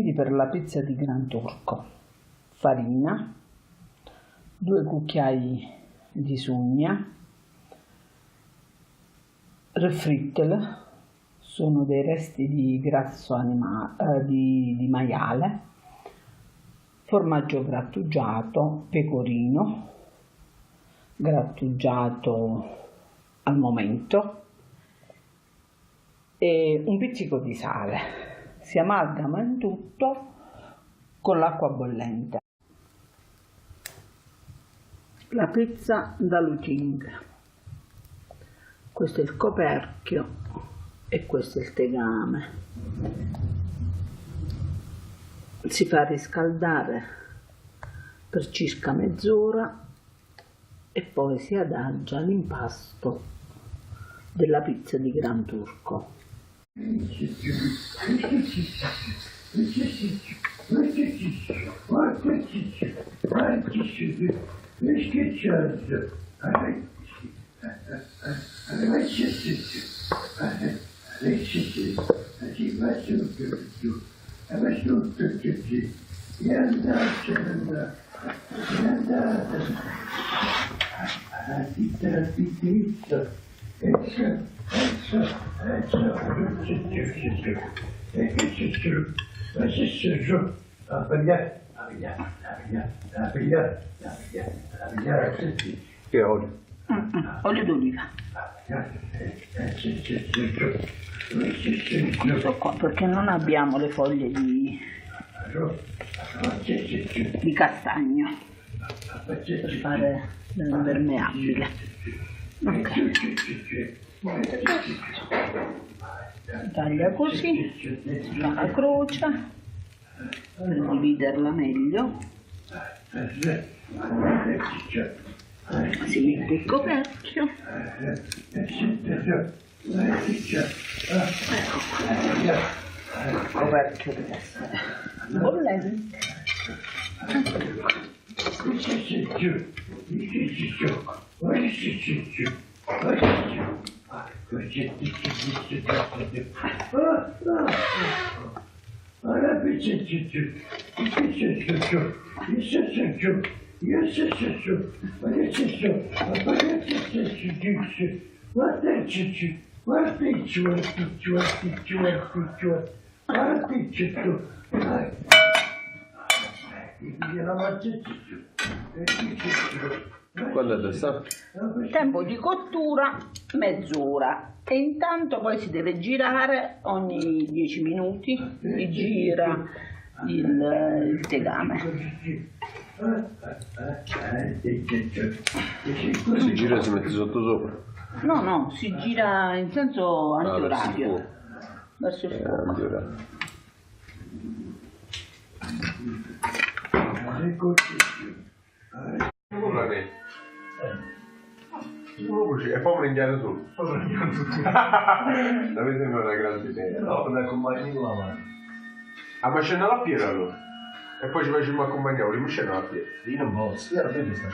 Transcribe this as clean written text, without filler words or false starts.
ingredienti per la pizza di Gran Turco: farina, 2 cucchiai di sugna, refrittele, sono dei resti di grasso di maiale, formaggio grattugiato, pecorino grattugiato al momento e un pizzico di sale. Si amalgama in tutto con l'acqua bollente. La pizza da lucinga. Questo è il coperchio e questo è il tegame. Si fa riscaldare per circa mezz'ora e poi si adagia l'impasto della pizza di Gran Turco. Che olio? Olio d'oliva. Questo qua perché non abbiamo le foglie di castagno per fare l'impermeabile. Ok. Taglia così, si fa la croce per dividerla meglio. Si mette il coperchio. Il coperchio deve essere bollente. Quando è adesso? Tempo di cottura mezz'ora e intanto poi si deve girare ogni 10 minuti, si gira il tegame. Si gira e si mette sotto sopra? No, si gira in senso antiorario. Verso il fuoco. Antiorario. E poi mangiare solo. Avete una grande idea. No, per accompagnare la mano. Ah, ma c'è una fiera allora? E poi ci facciamo accompagnare, ma c'è una fiera. Io non posso, io alla fine sto